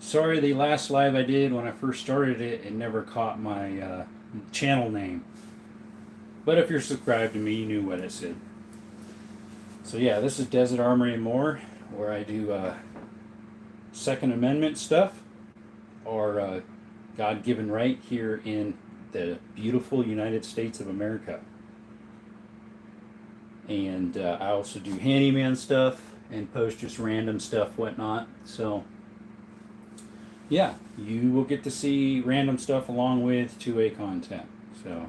Sorry, the last live I did when I first started it, it never caught my channel name. But if you're subscribed to me, you knew what it said. So yeah, this is Desert Armory and More, where I do Second Amendment stuff, or God-given right here in the beautiful United States of America. And I also do handyman stuff and post just random stuff, whatnot. So yeah, you will get to see random stuff along with 2A content. So,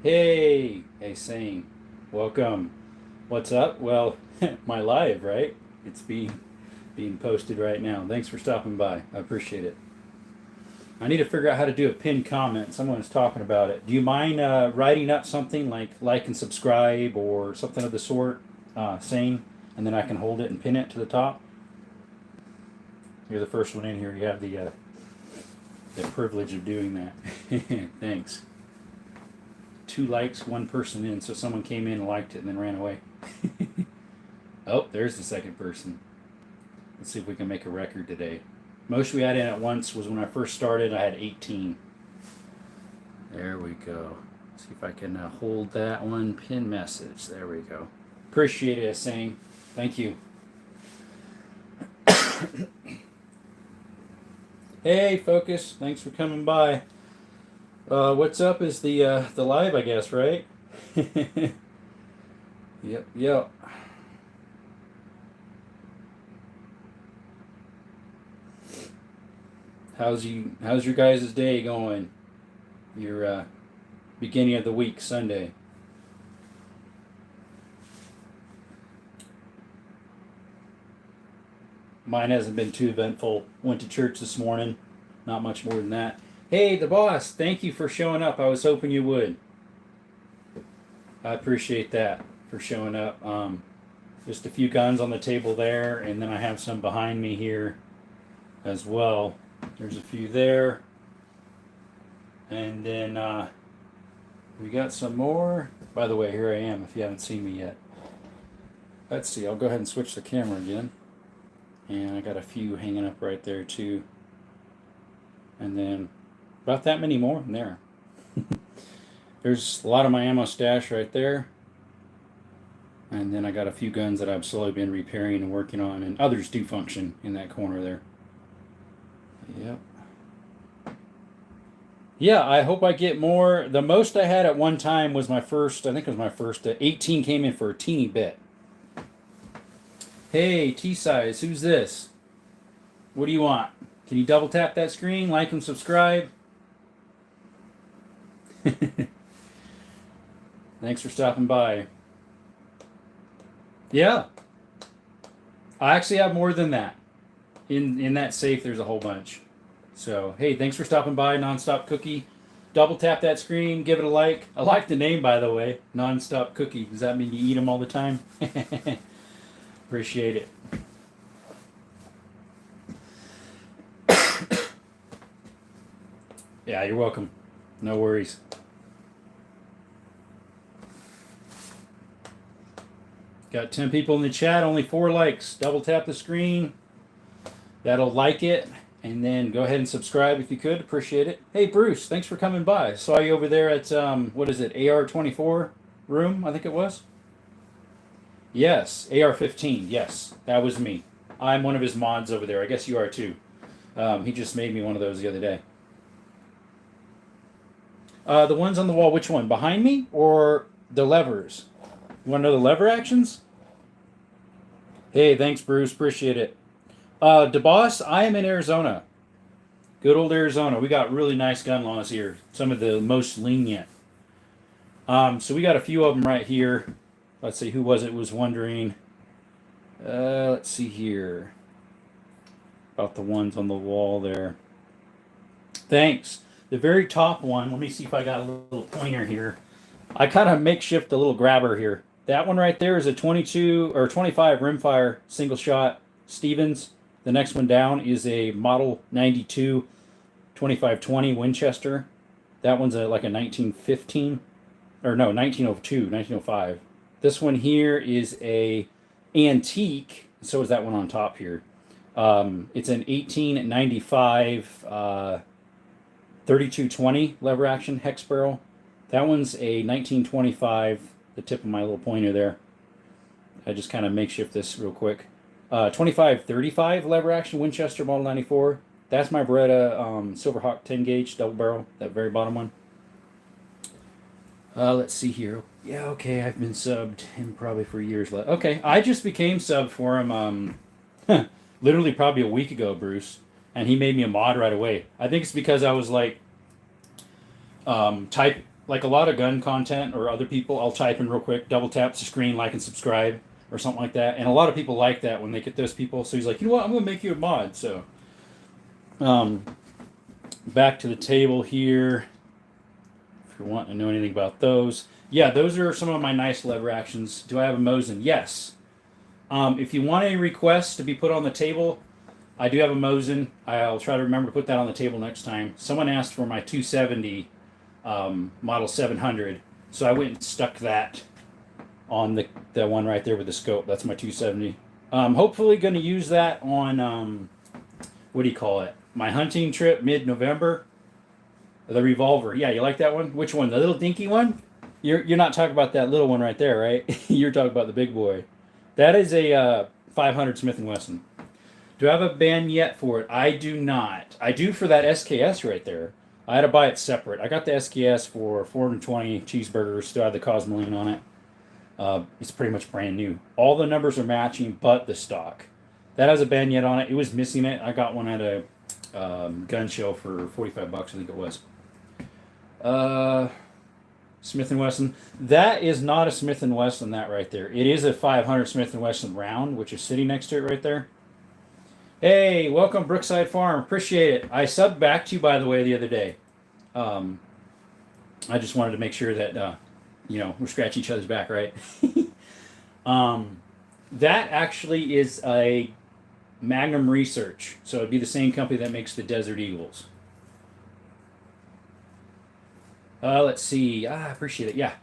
hey, Sane, welcome. What's up? Well, my live, right? It's being posted right now. Thanks for stopping by. I appreciate it. I need to figure out how to do a pinned comment. Someone was talking about it. Do you mind writing up something like and subscribe or something of the sort, Sane, and then I can hold it and pin it to the top? You're the first one in here. You have the privilege of doing that. Thanks. 2 likes, 1 person in. So someone came in and liked it and then ran away. Oh, there's the second person. Let's see if we can make a record today. Most we had in at once was when I first started. I had 18. There we go. See if I can hold that one. Pin message. There we go. Appreciate it, saying. Thank you. Hey, Focus. Thanks for coming by. What's up is the live, I guess, right? Yep. How's your guys' day going? Your beginning of the week, Sunday. Mine hasn't been too eventful. Went to church this morning. Not much more than that. Hey, the boss, thank you for showing up. I was hoping you would. I appreciate that for showing up. Just a few guns on the table there, and then I have some behind me here as well. There's a few there. And then we got some more. By the way, here I am if you haven't seen me yet. Let's see, I'll go ahead and switch the camera again. And I got a few hanging up right there too. And then about that many more in there. There's a lot of my ammo stash right there. And then I got a few guns that I've slowly been repairing and working on, and others do function in that corner there. Yep. Yeah, I hope I get more. The most I had at one time was my first, I think it was my first, 18 came in for a teeny bit. Hey, T-Size, who's this? What do you want? Can you double tap that screen, like and subscribe? Thanks for stopping by. Yeah. I actually have more than that. In that safe, there's a whole bunch. So, hey, thanks for stopping by, Nonstop Cookie. Double tap that screen, give it a like. I like the name, by the way, Nonstop Cookie. Does that mean you eat them all the time? Appreciate it. Yeah, you're welcome. No worries. Got 10 people in the chat, only 4 likes. Double tap the screen. That'll like it. And then go ahead and subscribe if you could. Appreciate it. Hey, Bruce, thanks for coming by. Saw you over there at, what is it, AR-24 room, I think it was? Yes, AR-15. Yes, that was me. I'm one of his mods over there. I guess you are too. He just made me one of those the other day. The ones on the wall, which one? Behind me or the levers? You want to know the lever actions? Hey, thanks, Bruce. Appreciate it. DeBoss, I am in Arizona. Good old Arizona. We got really nice gun laws here. Some of the most lenient. So we got a few of them right here. Let's see, who was it was wondering? Let's see here. About the ones on the wall there. Thanks. The very top one, let me see if I got a little pointer here. I kind of makeshift a little grabber here. That one right there is a 22 or 25 rimfire single shot Stevens. The next one down is a Model 92 2520 Winchester. That one's like a 1915 or no, 1902, 1905. This one here is a antique. So is that one on top here. It's an 1895 3220 lever action hex barrel. That one's a 1925, the tip of my little pointer there. I just kind of makeshift this real quick. 2535 lever action Winchester Model 94. That's my Beretta Silverhawk 10 gauge double barrel, that very bottom one. Let's see here. Yeah, okay, I've been subbed him probably for years. Okay, I just became subbed for him literally probably a week ago, Bruce, and he made me a mod right away. I think it's because I was like, type like a lot of gun content or other people, I'll type in real quick, double tap the screen, like and subscribe or something like that. And a lot of people like that when they get those people. So he's like, you know what, I'm gonna make you a mod. So, back to the table here. If you want to know anything about those, yeah, those are some of my nice lever actions. Do I have a Mosin? Yes. If you want a request to be put on the table, I do have a Mosin. I'll try to remember to put that on the table next time. Someone asked for my 270 Model 700, so I went and stuck that on the one right there with the scope. That's my 270. Hopefully going to use that on, what do you call it? My hunting trip mid-November. The revolver. Yeah, you like that one? Which one? The little dinky one? You're not talking about that little one right there, right? You're talking about the big boy. That is a 500 Smith & Wesson. Do I have a bayonet for it? I do not. I do for that SKS right there. I had to buy it separate. I got the SKS for 420 cheeseburgers. Still have the Cosmoline on it. It's pretty much brand new. All the numbers are matching, but the stock. That has a bayonet on it. It was missing it. I got one at a gun show for 45 bucks, I think it was. Smith & Wesson. That is not a Smith & Wesson, that right there. It is a 500 Smith & Wesson round, which is sitting next to it right there. Hey, welcome Brookside Farm. Appreciate it. I subbed back to you, by the way, the other day. I just wanted to make sure that, we're scratching each other's back, right? That actually is a Magnum Research. So it'd be the same company that makes the Desert Eagles. Let's see. I appreciate it. Yeah.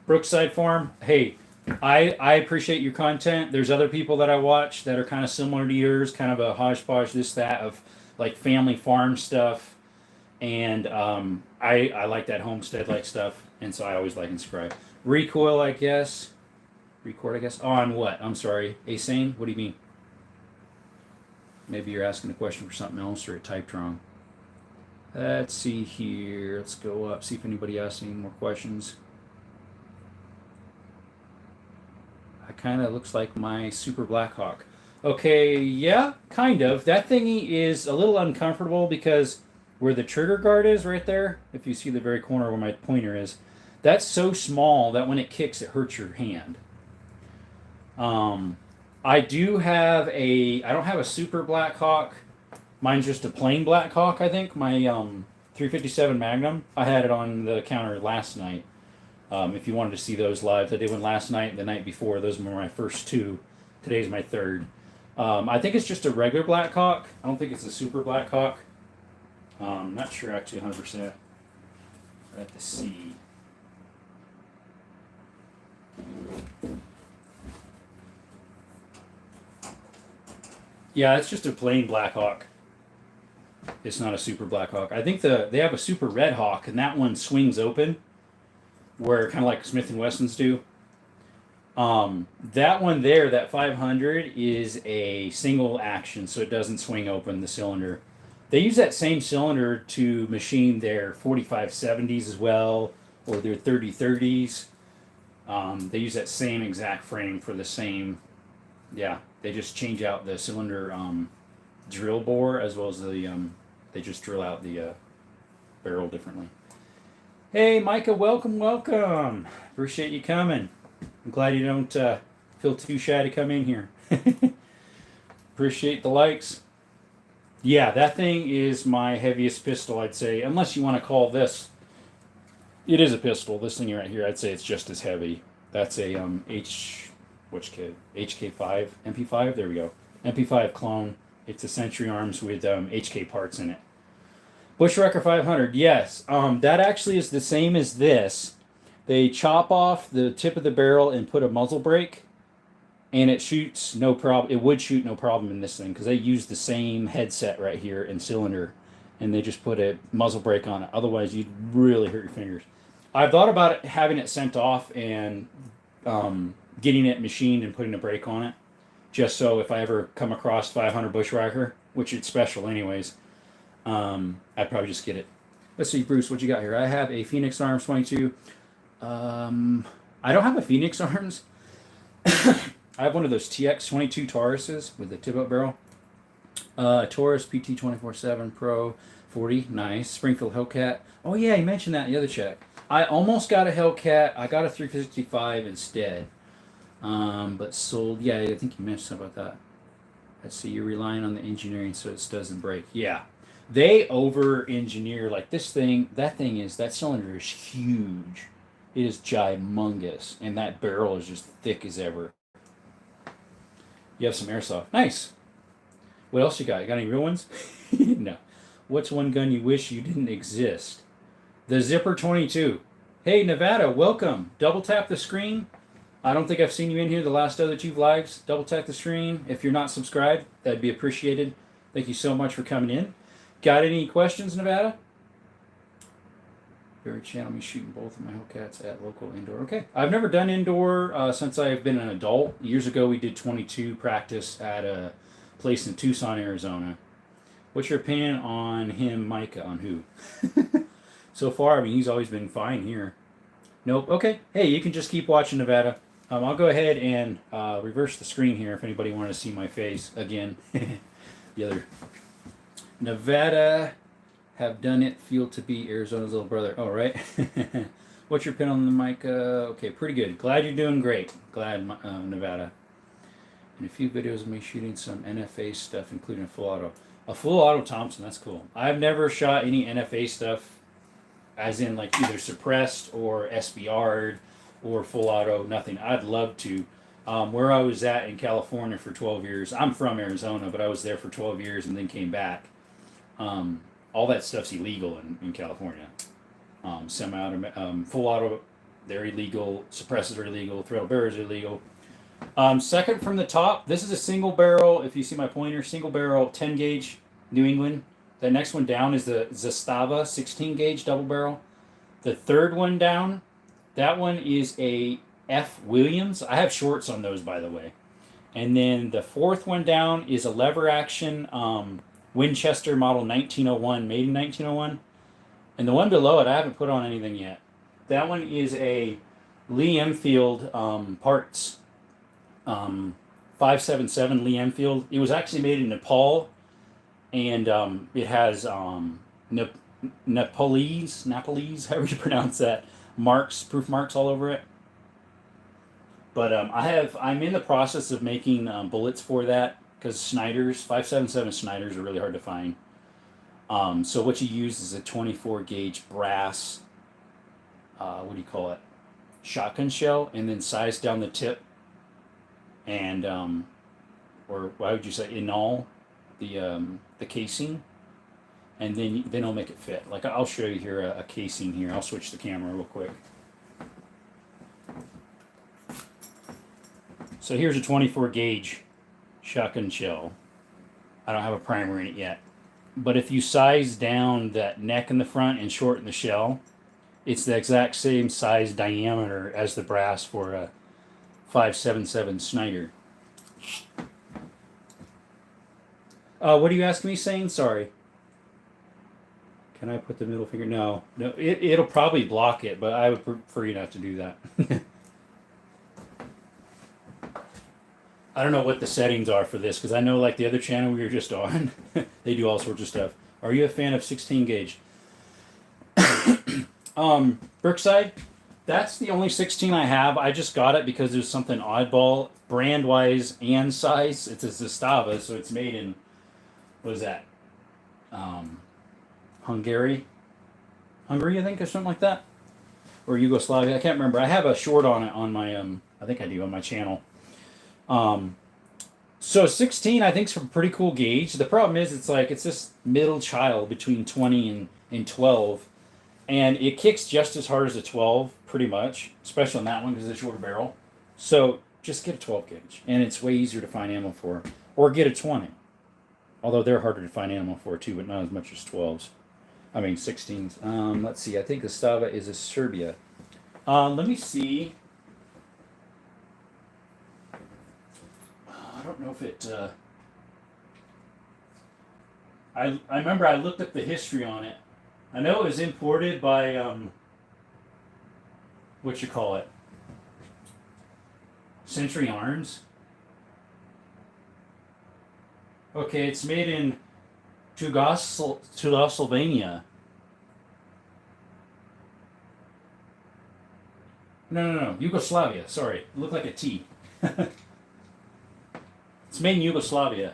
Brookside Farm. Hey, I appreciate your content. There's other people that I watch that are kind of similar to yours, kind of a hodgepodge, this, that, of like family farm stuff. And I like that homestead-like stuff. And so I always like and subscribe. Recoil, I guess. Record, I guess. On what? I'm sorry. Asane? What do you mean? Maybe you're asking a question for something else or it typed wrong. Let's see here. Let's go up, see if anybody asks any more questions. It kind of looks like my Super Blackhawk. Okay, yeah, kind of. That thingy is a little uncomfortable because where the trigger guard is right there, if you see the very corner where my pointer is, that's so small that when it kicks, it hurts your hand. I don't have a Super Blackhawk. Mine's just a plain Blackhawk, I think. My 357 Magnum. I had it on the counter last night. If you wanted to see those live, I did one last night and the night before. Those were my first two. Today's my third. I think it's just a regular Blackhawk. I don't think it's a Super Blackhawk. Not sure actually 100%. I have to see. Yeah, it's just a plain Blackhawk. It's not a Super Blackhawk. I think they have a Super Red Hawk, and that one swings open, where kind of like Smith & Wessons do. That one there, that 500, is a single action, so it doesn't swing open the cylinder. They use that same cylinder to machine their 4570s as well, or their 3030s. They use that same exact frame for the same, yeah, they just change out the cylinder drill bore as well as the, they just drill out the barrel differently. Hey, Micah, welcome. Appreciate you coming. I'm glad you don't feel too shy to come in here. Appreciate the likes. Yeah, that thing is my heaviest pistol, I'd say. Unless you want to call this, it is a pistol. This thing right here, I'd say it's just as heavy. That's a HK5, MP5. There we go. MP5 clone. It's a Century Arms with HK parts in it. Bushwrecker 500, yes. That actually is the same as this. They chop off the tip of the barrel and put a muzzle brake. and it shoots no problem. It would shoot no problem in this thing because they use the same headset right here and cylinder, and they just put a muzzle brake on it. Otherwise, you'd really hurt your fingers. I've thought about having it sent off and getting it machined and putting a brake on it, just so if I ever come across 500 bushwhacker, which it's special anyways, I'd probably just get it. Let's see, Bruce, what you got here? I have a Phoenix Arms 22. I don't have a Phoenix Arms. I have one of those TX22 Tauruses with the tip-up barrel. Taurus PT 24/7 Pro 40, nice. Springfield Hellcat. Oh yeah, you mentioned that in the other check. I almost got a Hellcat. I got a 355 instead, but sold. Yeah, I think you mentioned something about that. Let's see, you're relying on the engineering so it doesn't break. Yeah, they over-engineer like this thing. That cylinder is huge. It is gigumongous, and that barrel is just thick as ever. You have some airsoft. Nice. What else you got? You got any real ones? No. What's one gun you wish you didn't exist? The Zipper 22. Hey, Nevada, welcome. Double tap the screen. I don't think I've seen you in here the last other 2 lives. Double tap the screen. If you're not subscribed, that'd be appreciated. Thank you so much for coming in. Got any questions, Nevada? Very channel me shooting both of my Hellcats at local indoor. Okay. I've never done indoor since I've been an adult. Years ago, we did 22 practice at a place in Tucson, Arizona. What's your opinion on him, Micah? On who? So far, I mean, he's always been fine here. Nope. Okay. Hey, you can just keep watching, Nevada. I'll go ahead and reverse the screen here if anybody wanted to see my face again. The other Nevada have done it. Feel to be Arizona's little brother. Oh, right. What's your pin on the mic? Okay, pretty good. Glad you're doing great. Glad, Nevada. And a few videos of me shooting some NFA stuff, including a full auto. A full auto Thompson, that's cool. I've never shot any NFA stuff, as in like either suppressed or SBR'd or full auto, nothing. I'd love to. Where I was at in California for 12 years, I'm from Arizona, but I was there for 12 years and then came back. All that stuff's illegal in California. Semi-auto, full auto, they're illegal. Suppressors are illegal. Throttle barrels are illegal. Second from the top, this is a single barrel. If you see my pointer, single barrel 10 gauge New England. The next one down is the Zastava 16 gauge double barrel. The third one down, that one is a F. Williams. I have shorts on those, by the way. And then the fourth one down is a lever action Winchester model 1901, made in 1901. And the one below it, I haven't put on anything yet. That one is a Lee Enfield parts. 577 Lee Enfield. It was actually made in Nepal, and it has Nepalese, however you pronounce that, proof marks all over it. But I'm in the process of making bullets for that because Snyder's 577 Snyders are really hard to find. So what you use is a 24 gauge brass, what do you call it, shotgun shell, and then size down the tip. And or why would you say enol the casing, and then it'll make it fit. Like I'll show you here a casing here. I'll switch the camera real quick. So here's a 24 gauge shotgun shell. I don't have a primer in it yet, but if you size down that neck in the front and shorten the shell, it's the exact same size diameter as the brass for a 577 Snyder. What are you asking me, Sane? Sorry. Can I put the middle finger? No. It'll probably block it, but I would prefer you not to do that. I don't know what the settings are for this, because I know like the other channel we were just on, they do all sorts of stuff. Are you a fan of 16 gauge? Brookside? That's the only 16 I have. I just got it because there's something oddball, brand-wise and size. It's a Zastava, so it's made in, what is that? Hungary, I think, or something like that. Or Yugoslavia, I can't remember. I have a short on it on my, I think I do on my channel. So 16, I think, is a pretty cool gauge. The problem is, it's this middle child between 20 and 12. And it kicks just as hard as a 12, pretty much, especially on that one because it's a shorter barrel. So just get a 12 gauge, and it's way easier to find ammo for. Or get a 20, although they're harder to find ammo for too, but not as much as 12s. I mean 16s. Let's see. I think the Stava is a Serbia. Let me see. I don't know if it. I remember I looked up the history on it. I know it was imported by what you call it, Century Arms. Okay, it's made in Czechoslovakia. No. Yugoslavia. Sorry, it looked like a T. It's made in Yugoslavia.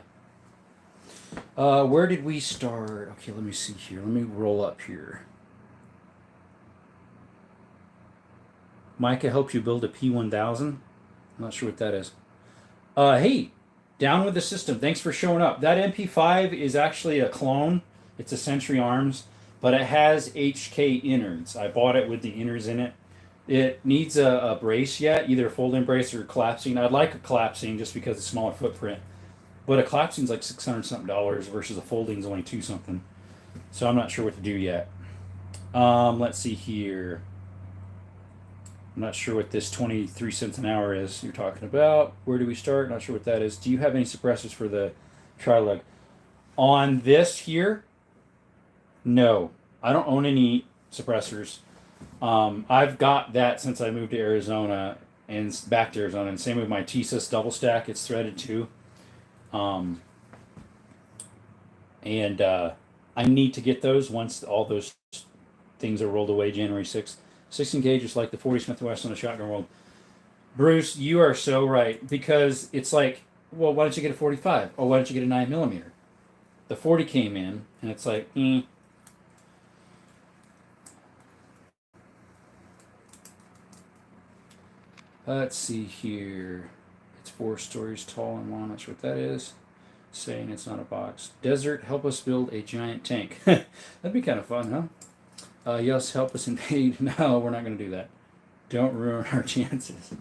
Where did we start? Okay, let me see here. Let me roll up here. Micah helps you build a P1000. I'm not sure what that is. Hey, down with the system. Thanks for showing up. That MP5 is actually a clone. It's a Century Arms, but it has HK innards. I bought it with the innards in it. It needs a brace yet, either a fold-in brace or collapsing. I'd like a collapsing just because it's smaller footprint. But a collapsing's like $600-something versus a folding's only $2 something. So I'm not sure what to do yet. Let's see here. I'm not sure what this 23 cents an hour is you're talking about. Where do we start? Not sure what that is. Do you have any suppressors for the tri-lug? On this here, no. I don't own any suppressors. I've got that since I moved to Arizona and back to Arizona. And same with my TSIS double stack. It's threaded too. I need to get those once all those things are rolled away January 6th. 16 gauge is like the 40 Smith & Wesson in the shotgun world. Bruce, you are so right, because it's like, well, why don't you get a 45? Or why don't you get a 9mm? The 40 came in, and it's like, Let's see here. It's 4 stories tall and long. I'm not sure what that is. Saying it's not a box. Desert, help us build a giant tank. That'd be kind of fun, huh? Yes, help us invade. No, we're not going to do that. Don't ruin our chances.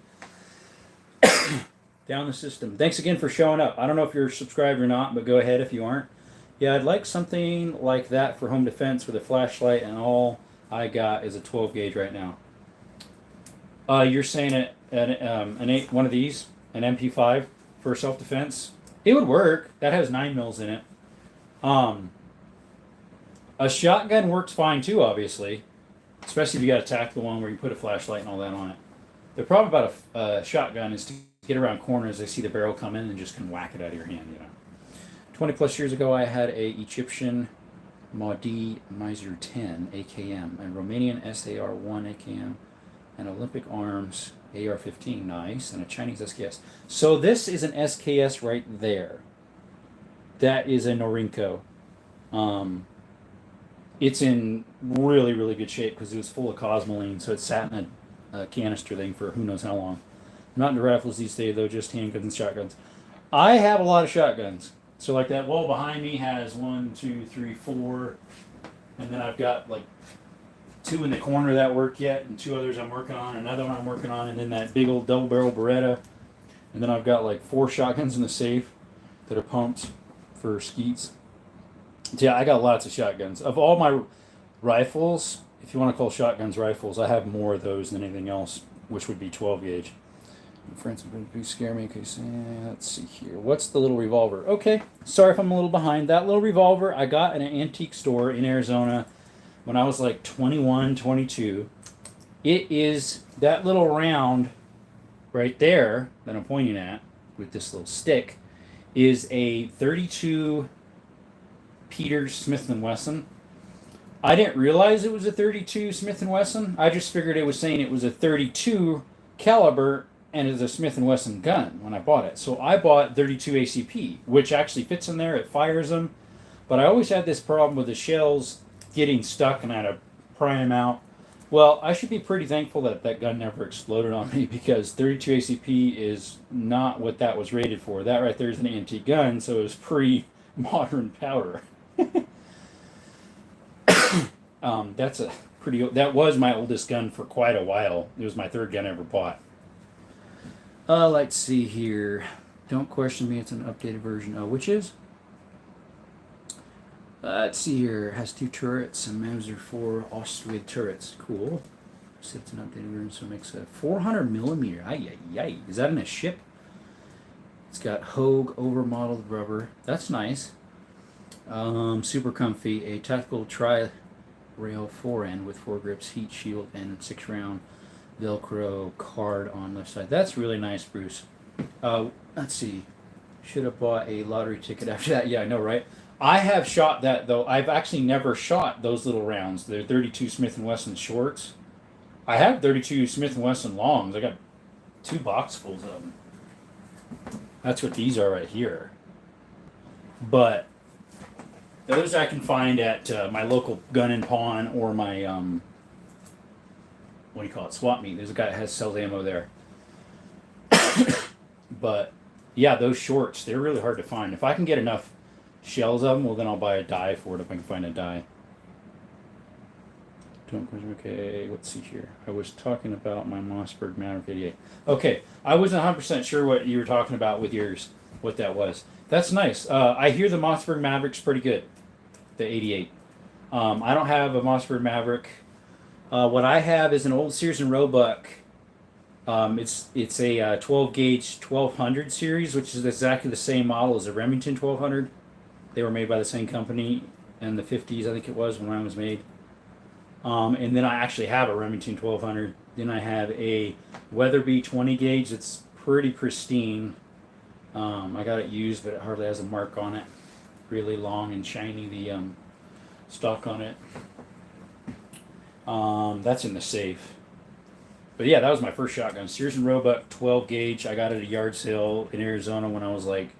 Down the system. Thanks again for showing up. I don't know if you're subscribed or not, but go ahead if you aren't. Yeah, I'd like something like that for home defense with a flashlight, and all I got is a 12 gauge right now. You're saying one of these, an MP5 for self-defense? It would work. That has 9mm in it. A shotgun works fine too, obviously. Especially if you got a tactical one where you put a flashlight and all that on it. The problem about a shotgun is to get around corners. They see the barrel come in and just can whack it out of your hand, 20 plus years ago, I had a Egyptian Mahdi Miser 10 AKM, a Romanian SAR-1 AKM, an Olympic Arms AR-15, nice, and a Chinese SKS. So this is an SKS right there. That is a Norinco. It's in really, really good shape because it was full of cosmoline, so it sat in a canister thing for who knows how long. Not into rifles these days, though, just handguns and shotguns. I have a lot of shotguns. So like that wall behind me has 1, 2, 3, 4, and then I've got like 2 in the corner that work yet, and 2 others I'm working on, another one I'm working on, and then that big old double barrel Beretta, and then I've got like 4 shotguns in the safe that are pumped for skeets. Yeah, I got lots of shotguns. Of all my rifles, if you want to call shotguns rifles, I have more of those than anything else, which would be 12 gauge. Friends, please scare me. Okay, so, let's see here. What's the little revolver? Okay, sorry if I'm a little behind. That little revolver I got in an antique store in Arizona when I was like 21, 22. It is that little round right there that I'm pointing at with this little stick is a 32 Peters Smith & Wesson. I didn't realize it was a 32 Smith & Wesson. I just figured it was saying it was a 32 caliber and it's a Smith & Wesson gun when I bought it. So I bought 32 ACP, which actually fits in there. It fires them. But I always had this problem with the shells getting stuck and I had to pry them out. Well, I should be pretty thankful that that gun never exploded on me because 32 ACP is not what that was rated for. That right there is an antique gun, so it was pre-modern powder. That's a pretty. That was my oldest gun for quite a while. It was my 3rd gun I ever bought. Let's see here. Don't question me. It's an updated version. Oh, which is? Let's see here. It has 2 turrets and Mauser 4 Austria turrets. Cool. So it's an updated version, so it makes a 400 millimeter. Ay, ay, ay. Is that in a ship? It's got Hogue over-modeled rubber. That's nice. Super comfy. A tactical tri-rail forend with 4 grips, heat shield, and 6-round Velcro card on left side. That's really nice, Bruce. Let's see. Should have bought a lottery ticket after that. Yeah, I know, right? I have shot that, though. I've actually never shot those little rounds. They're 32 Smith & Wesson shorts. I have 32 Smith & Wesson longs. I got 2 boxfuls of them. That's what these are right here. But those I can find at my local gun and pawn or my, what do you call it, swap meet. There's a guy that has sells ammo there. But, yeah, those shorts, they're really hard to find. If I can get enough shells of them, well, then I'll buy a die for it if I can find a die. Okay, let's see here. I was talking about my Mossberg Maverick 88. Okay, I wasn't 100% sure what you were talking about with yours, what that was. That's nice. I hear the Mossberg Maverick's pretty good, the 88. I don't have a Mossberg Maverick. What I have is an old Sears and Roebuck. It's a 12 gauge 1200 series, which is exactly the same model as a Remington 1200. They were made by the same company in the 50s, I think it was, when mine was made. And then I actually have a Remington 1200. Then I have a Weatherby 20 gauge that's pretty pristine. I got it used, but it hardly has a mark on it. Really long and shiny, the stock on it. That's in the safe. But yeah, that was my first shotgun. Sears and Roebuck 12 gauge. I got it at a yard sale in Arizona when I was like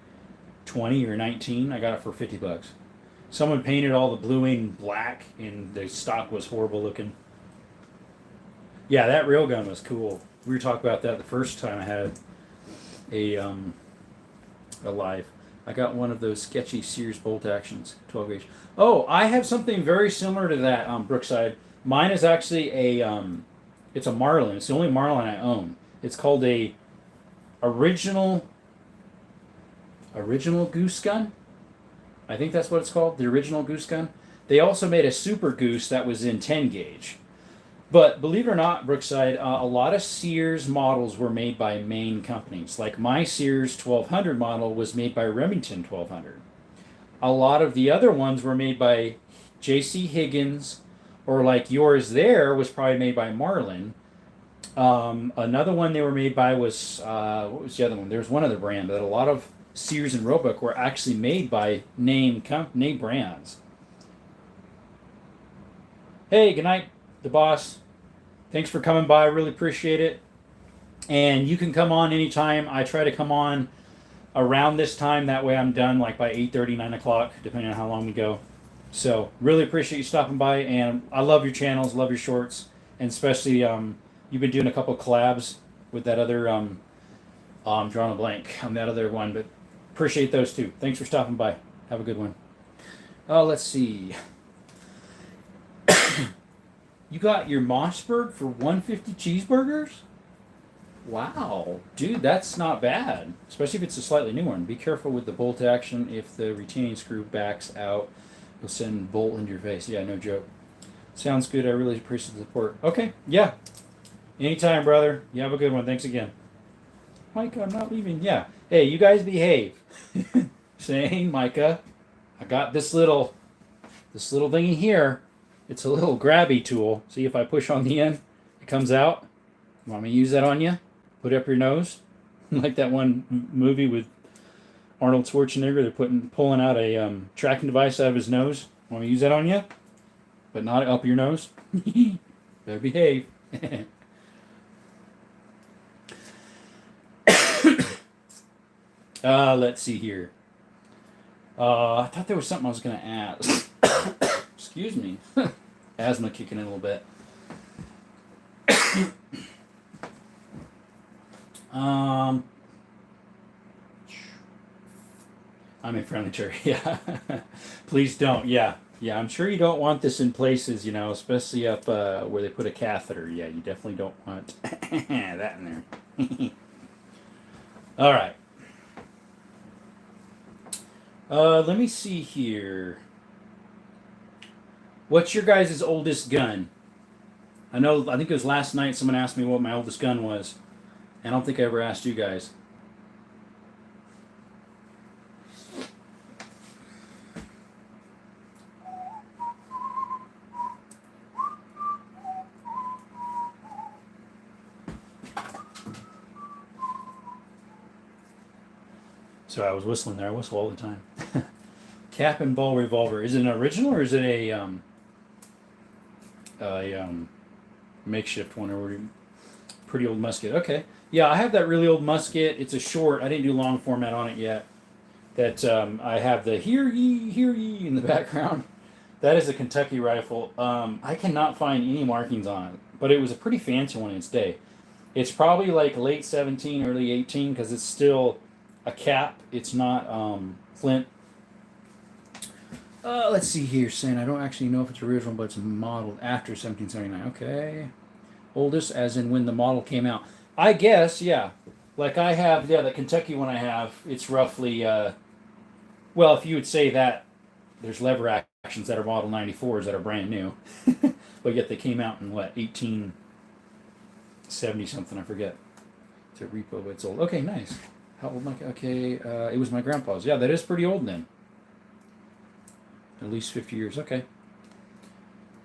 20 or 19. I got it for $50. Someone painted all the bluing black, and the stock was horrible looking. Yeah, that railgun was cool. We were talking about that the first time I had a live. I got one of those sketchy Sears bolt actions, 12 gauge. Oh, I have something very similar to that, Brookside. Mine is actually it's a Marlin. It's the only Marlin I own. It's called a original goose gun. I think that's what it's called, the original goose gun. They also made a super goose that was in 10 gauge. But believe it or not, Brookside, a lot of Sears models were made by main companies. Like my Sears 1200 model was made by Remington 1200. A lot of the other ones were made by J.C. Higgins, or like yours there was probably made by Marlin. Another one they were made by was, what was the other one? There was one other brand, but a lot of Sears and Roebuck were actually made by name brands. Hey, good night, the boss. Thanks for coming by. Really appreciate it. And you can come on anytime. I try to come on around this time. That way I'm done like by 8:30, 9 o'clock, depending on how long we go. So really appreciate you stopping by. And I love your channels, love your shorts. And especially you've been doing a couple collabs with that other, I'm drawing a blank on that other one, but appreciate those too. Thanks for stopping by. Have a good one. Let's see. You got your Mossberg for $150 cheeseburgers? Wow, dude, that's not bad. Especially if it's a slightly new one. Be careful with the bolt action. If the retaining screw backs out, you'll send bolt into your face. Yeah, no joke. Sounds good. I really appreciate the support. Okay, yeah. Anytime, brother. You have a good one. Thanks again. Micah, I'm not leaving. Yeah. Hey, you guys behave. Saying, Micah, I got this little thingy here. It's a little grabby tool. See if I push on the end, it comes out. Want me to use that on you? Put it up your nose? Like that one movie with Arnold Schwarzenegger. They're pulling out a tracking device out of his nose. Want me to use that on you? But not up your nose? Better behave. Let's see here. I thought there was something I was going to ask. Excuse me. Asthma kicking in a little bit. I'm a friendly cherry. Yeah. Please don't. Yeah. Yeah, I'm sure you don't want this in places, especially up where they put a catheter. Yeah, you definitely don't want that in there. All right. Let me see here. What's your guys' oldest gun? I think it was last night someone asked me what my oldest gun was. I don't think I ever asked you guys. So I was whistling there. I whistle all the time. Cap and ball revolver. Is it an original or is it a makeshift one or pretty old musket? Okay. Yeah, I have that really old musket. It's a short. I didn't do long format on it yet. That I have the hear ye in the background. That is a Kentucky rifle. I cannot find any markings on it, but it was a pretty fancy one in its day. It's probably like late 17, early 18 because it's still a cap. It's not flint. Let's see here, saying I don't actually know if it's original, but it's modeled after 1779. Okay. Oldest as in when the model came out. I guess, yeah. Like I have, the Kentucky one I have, it's roughly, well, if you would say that, there's lever actions that are model 94s that are brand new. But yet they came out in what, 1870 something, I forget. It's a repo, but it's old. Okay, nice. How old am I? Okay, it was my grandpa's. Yeah, that is pretty old then. At least 50 years. Okay.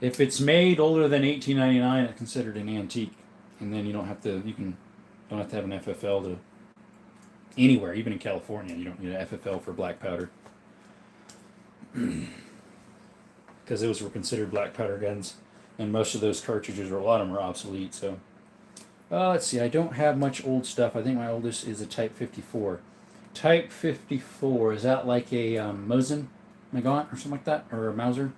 If it's made older than 1899, it's considered an antique, and then you don't have to have an FFL to anywhere, even in California. You don't need an FFL for black powder because those were considered black powder guns, and most of those cartridges, or a lot of them, are obsolete. So, let's see. I don't have much old stuff. I think my oldest is a Type 54. Type 54, is that like a Mosin Nagant or something like that, or a Mauser?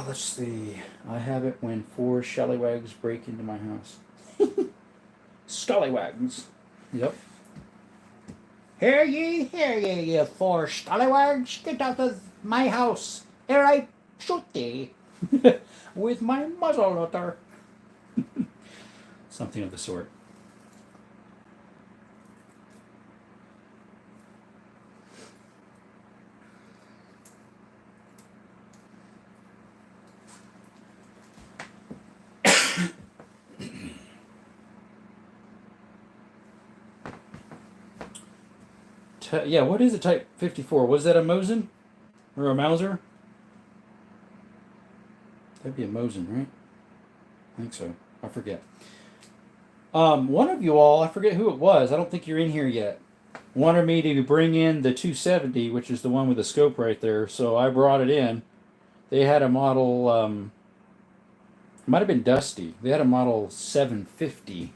Let's see. I have it when 4 scallywags break into my house. Scallywags. Yep. Hear ye, you 4 scallywags. Get out of my house, ere I shoot thee with my muzzle loader. Something of the sort. Yeah, what is a Type 54? Was that a Mosin? Or a Mauser? That'd be a Mosin, right? I think so. I forget. One of you all, I forget who it was, I don't think you're in here yet, wanted me to bring in the 270, which is the one with the scope right there, so I brought it in. They had a model, it might have been Dusty. They had a model 750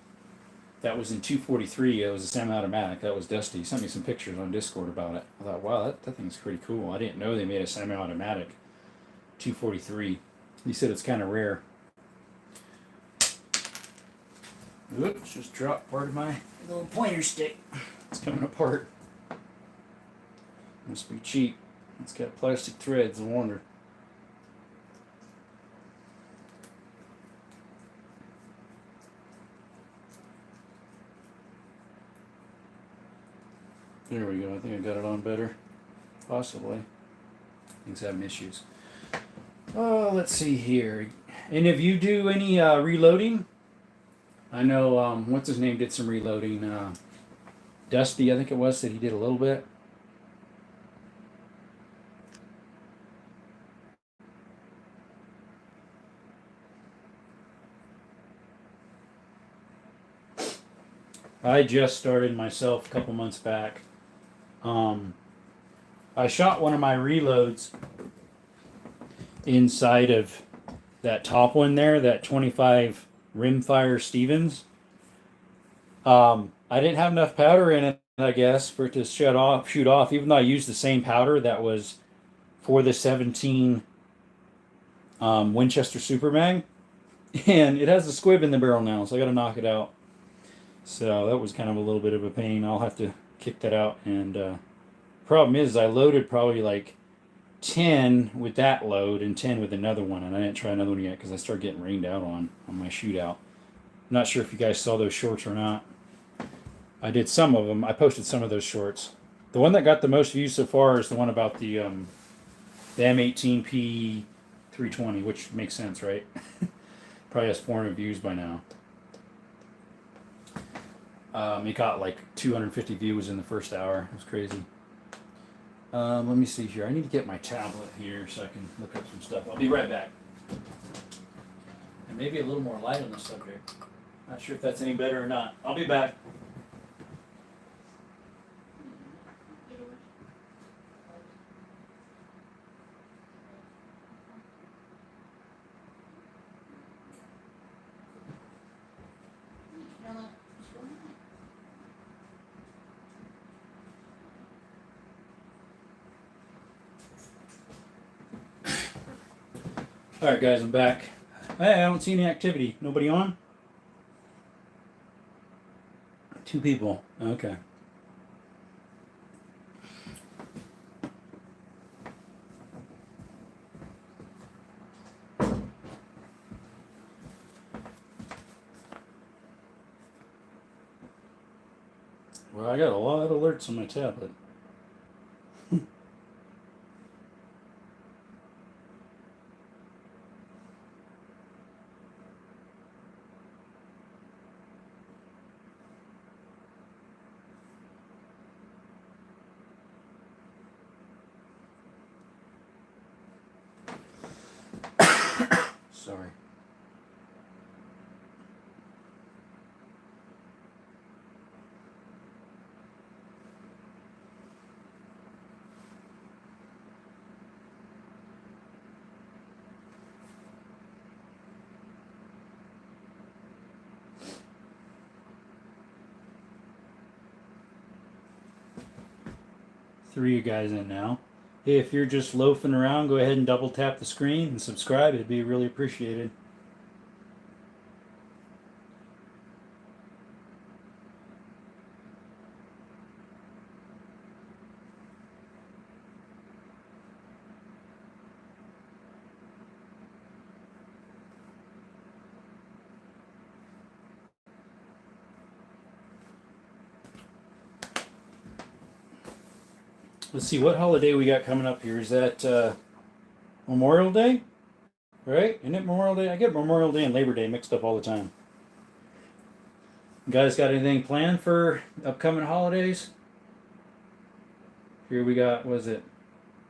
that was in 243. It was a semi-automatic. That was Dusty. He sent me some pictures on Discord about it. I thought, wow, that thing's pretty cool. I didn't know they made a semi-automatic 243. He said it's kind of rare. Oops, just dropped part of my little pointer stick. It's coming apart. Must be cheap. It's got plastic threads, no wonder. There we go. I think I got it on better. Possibly. Things having issues. Oh, let's see here. And if you do any reloading, I know, what's his name did some reloading. Dusty, I think it was, said he did a little bit. I just started myself a couple months back. I shot one of my reloads inside of that top one there, that 25 rimfire Stevens. I didn't have enough powder in it, I guess, for it to shoot off, even though I used the same powder that was for the 17 Winchester Super Mag. And it has a squib in the barrel now, so I got to knock it out. So that was kind of a little bit of a pain. I'll have to kick that out. And problem is, I loaded probably like 10 with that load and 10 with another one, and I didn't try another one yet because I started getting rained out on my shootout. I'm not sure if you guys saw those shorts or not. I did some of them. I posted some of those shorts. The one that got the most views so far is the one about the M18P 320, which makes sense, right? Probably has 400 views by now. It got like 250 views in the first hour. It was crazy. Let me see here. I need to get my tablet here so I can look up some stuff. I'll be right back. And maybe a little more light on the subject. Not sure if that's any better or not. I'll be back. All right, guys, I'm back. Hey, I don't see any activity. Nobody on? 2 people. Okay. Well, I got a lot of alerts on my tablet. Sorry. Three of you guys in now. Hey, if you're just loafing around, go ahead and double tap the screen and subscribe. It'd be really appreciated. Let's see what holiday we got coming up here. Is that Memorial Day? Right? Isn't it Memorial Day? I get Memorial Day and Labor Day mixed up all the time. You guys got anything planned for upcoming holidays? Here we got, was it?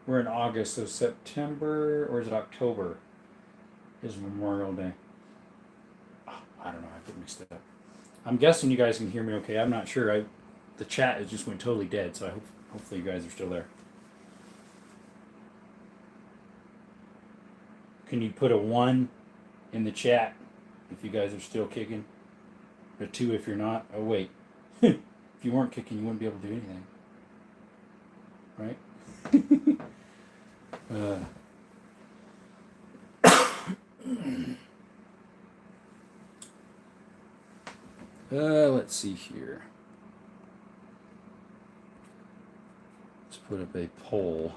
We're in August, so September, or is it October? Is Memorial Day. Oh, I don't know, I get mixed up. I'm guessing you guys can hear me okay. I'm not sure. The chat just went totally dead, so hopefully you guys are still there. Can you put a 1 in the chat if you guys are still kicking? A 2 if you're not. Oh, wait. If you weren't kicking, you wouldn't be able to do anything. Right? Let's see here. Let's put up a poll.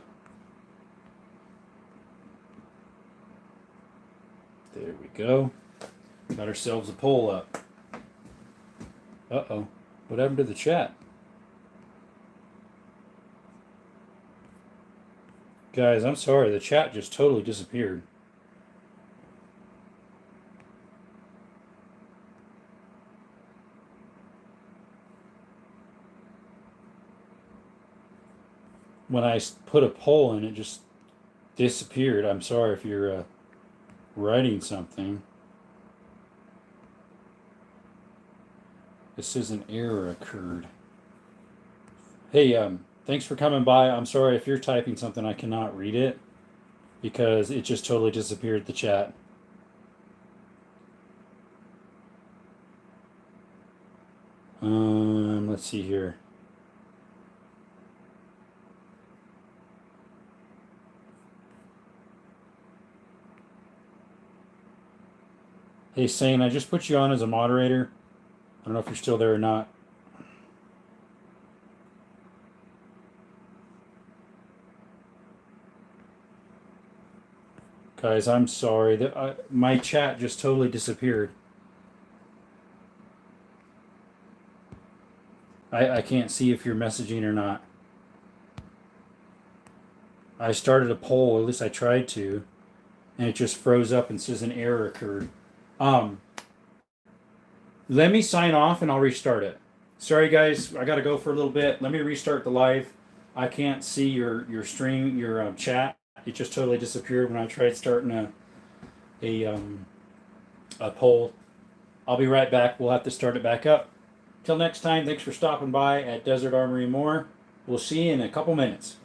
There we go. Got ourselves a poll up. Uh-oh. What happened to the chat? Guys, I'm sorry. The chat just totally disappeared. When I put a poll in, it just disappeared. I'm sorry if you're writing something. It says an error occurred. Hey, thanks for coming by. I'm sorry if you're typing something, I cannot read it because it just totally disappeared the chat. Let's see here. Hey, Sane, I just put you on as a moderator. I don't know if you're still there or not. Guys, I'm sorry. My chat just totally disappeared. I can't see if you're messaging or not. I started a poll, at least I tried to, and it just froze up and says an error occurred. Um, Let me sign off and I'll restart it. Sorry guys, I got to go for a little bit. Let me restart the live. I can't see your stream, your chat. It just totally disappeared when I tried starting a poll. I'll be right back. We'll have to start it back up. Till next time, thanks for stopping by at Desert Armory More. We'll see you in a couple minutes.